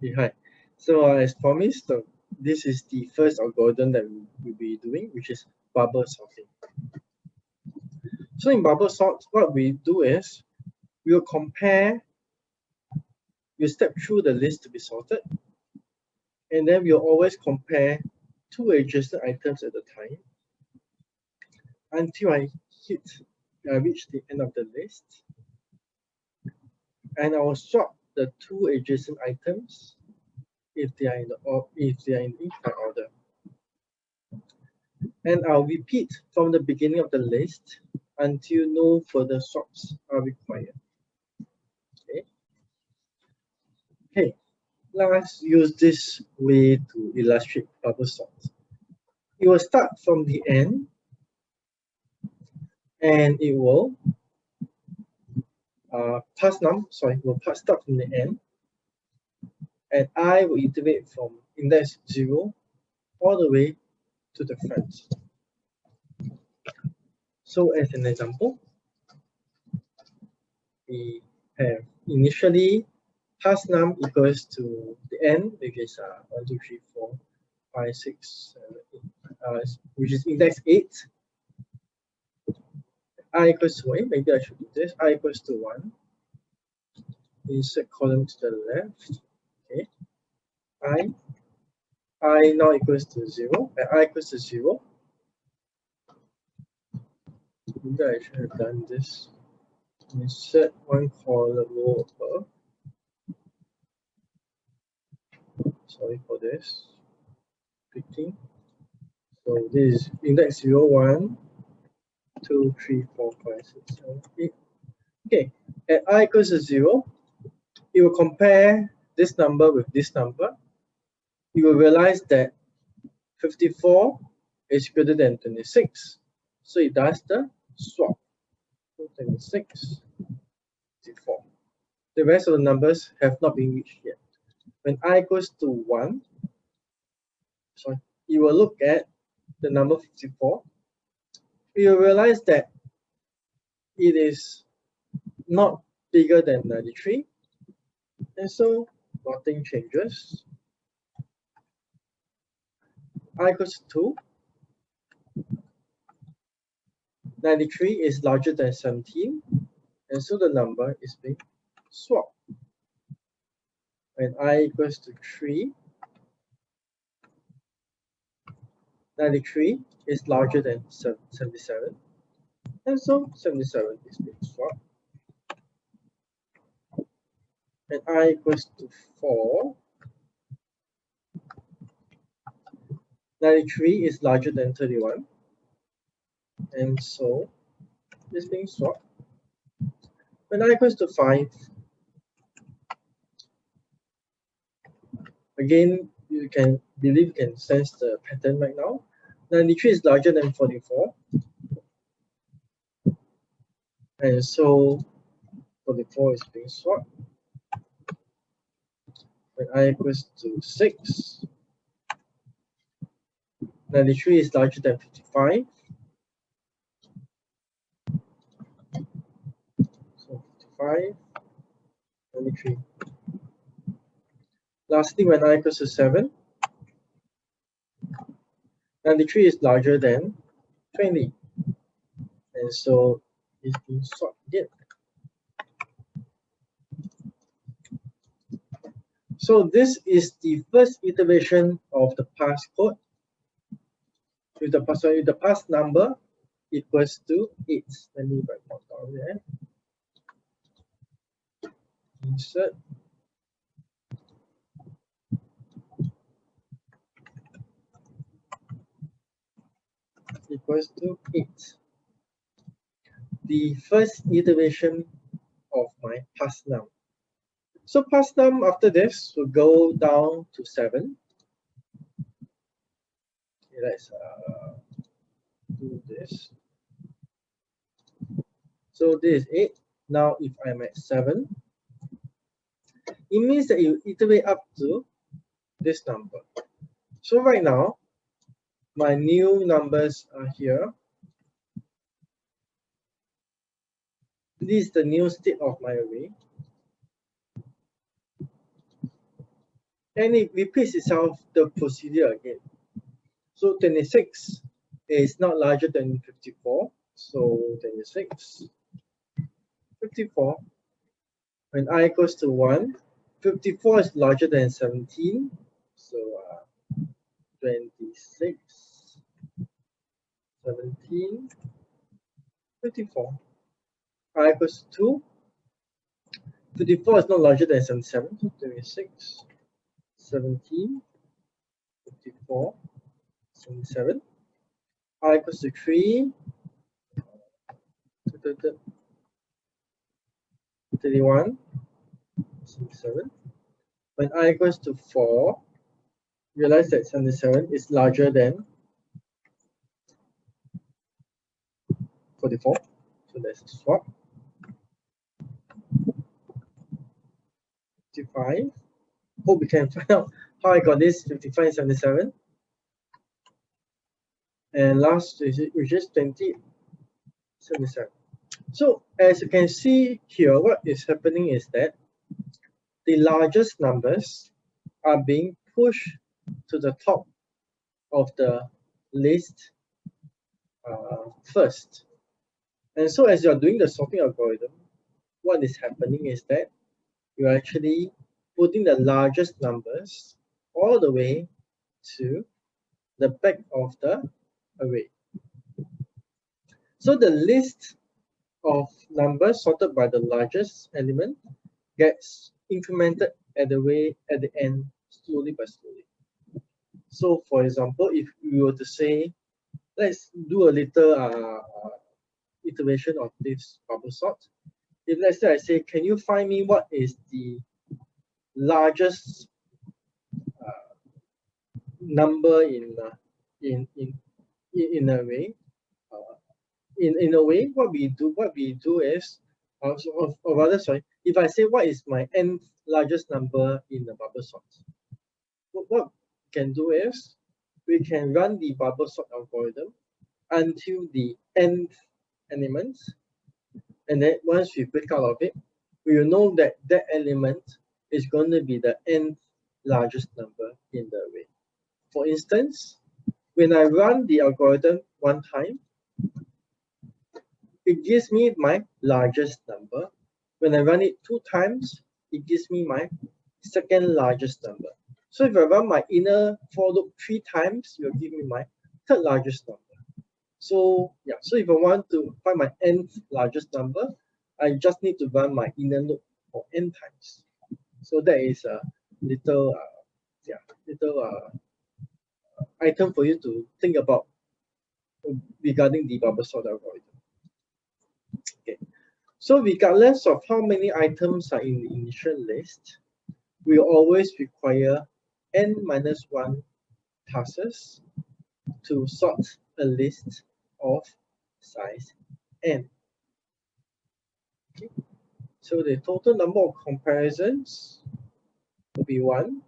Hi. So as promised, this is the first algorithm that we will be doing, which is bubble sorting. So in bubble sort, what we do is we'll compare, we'll step through the list to be sorted, and then we'll always compare two adjacent items at a time until I reach the end of the list, and I will sort the two adjacent items if they are in the incorrect order. And I'll repeat from the beginning of the list until no further sorts are required. Okay, let's use this way to illustrate bubble sort. It will start from the end and it will start from the end, and I will iterate from index 0 all the way to the front. So as an example, we have initially pass num equals to the n, which is 1, 2, 3, 4, 5, 6, 7, 8, which is index 8. I equals to 1, maybe I should do this. I equals to 1. Insert column to the left. Okay. I now equals to 0, and I equals to 0. Maybe I should have done this. Insert one column row above. Sorry for this. 15. So this is index 0, 1, 2, 3, 4, 5, 6, 7, 8. Okay, at I equals to 0, it will compare this number with this number. You will realize that 54 is greater than 26. So it does the swap. 26, 54. The rest of the numbers have not been reached yet. When I equals to 1, you will look at the number 54. You will realize that it is not bigger than 93, and so nothing changes. I equals to 2. 93 is larger than 17, and so the number is being swapped. When I equals to 3, 93 is larger than 77, and so 77 is being swapped. And I equals to 4, 93 is larger than 31, and so it's being swapped. When I equals to 5, again, you can sense the pattern right now. 93 is larger than 44, and so 44 is being swapped. When I equals to 6, 93 is larger than 55. So 55, 93. Lastly, when I equals to 7, 93 is larger than 20. And so it's being swapped again. So this is the first iteration of the pass code. With the pass number equals to 8. Let me write down there. Insert. Equals to 8. The first iteration of my pass num. So pass num after this will go down to 7. Okay, let's do this. So this is 8. Now if I'm at 7, it means that you iterate up to this number. So right now, my new numbers are here. This is the new state of my array. and it repeats itself the procedure again. So 26 is not larger than 54. So 26, 54, when I equals to 1, 54 is larger than 17. So 26, 17, 54. I equals to 2. 54 is not larger than 77. So 26, 17, 54, 77. I equals to 3. 31, 77. When I equals to 4, realize that 77 is larger than 44. So let's swap. 55. Hope we can find out how I got this 55 and 77. And last which is 20, 77. So as you can see here, what is happening is that the largest numbers are being pushed to the top of the list first. And so as you're doing the sorting algorithm, what is happening is that you're actually putting the largest numbers all the way to the back of the array. So the list of numbers sorted by the largest element gets incremented at the end slowly by slowly. So for example, if we were to say, let's do a little iteration of this bubble sort. If let's say I say, can you find me what is the largest number in an array? In a way, what we do is, or rather, sorry, if I say what is my nth largest number in the bubble sort, what we can do is we can run the bubble sort algorithm until the nth element, and then once we break out of it, we will know that that element is going to be the nth largest number in the array. For instance, when I run the algorithm one time, it gives me my largest number. When I run it 2 times, it gives me my second largest number. So if I run my inner for loop 3 times, it will give me my third largest number. So yeah, so if I want to find my nth largest number, I just need to run my inner loop for n times. So that is a little item for you to think about regarding the bubble sort algorithm. Okay, so regardless of how many items are in the initial list, we always require n-1 passes to sort a list of size n. Okay. So the total number of comparisons will be 1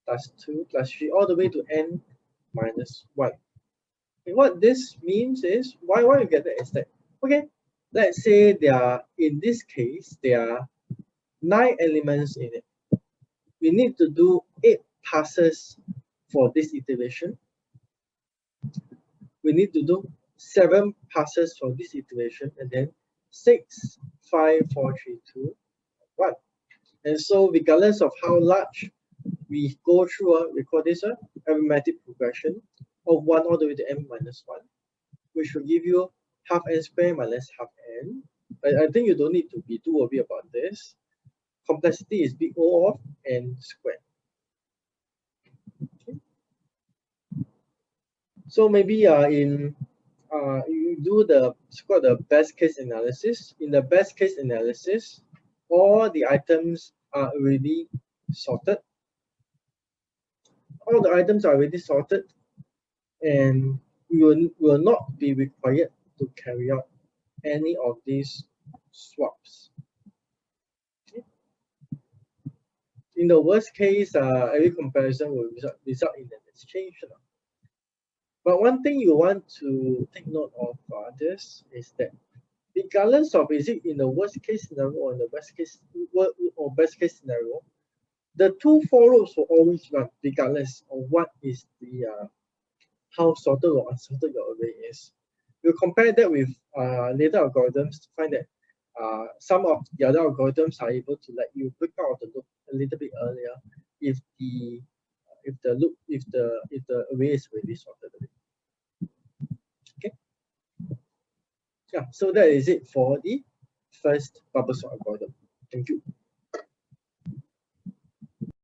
plus 2 plus 3 all the way to n-1. Okay, what this means is, why you get that is that, okay, let's say in this case, there are 9 elements in it. We need to do 8 passes for this iteration. We need to do 7 passes for this iteration, and then 6, 5, 4, 3, 2, 1. And so regardless of how large we go through, we call this a arithmetic progression of 1 all the way to n-1, which will give you half n squared minus half n. I think you don't need to be too worried about this. Complexity is big O of n squared. Okay. So maybe you do the best case analysis. In the best case analysis, all the items are already sorted. All the items are already sorted, and we will not be required to carry out any of these swaps. Okay. In the worst case, every comparison will result in an exchange. But one thing you want to take note of this is that regardless of is it in the worst case scenario or in the best case scenario, the two for loops will always run regardless of what is the how sorted or unsorted your array is. We'll compare that with later algorithms to find that some of the other algorithms are able to let you break out of the loop a little bit earlier if the array is already sorted away. Okay. Yeah, so that is it for the first bubble sort algorithm. Thank you.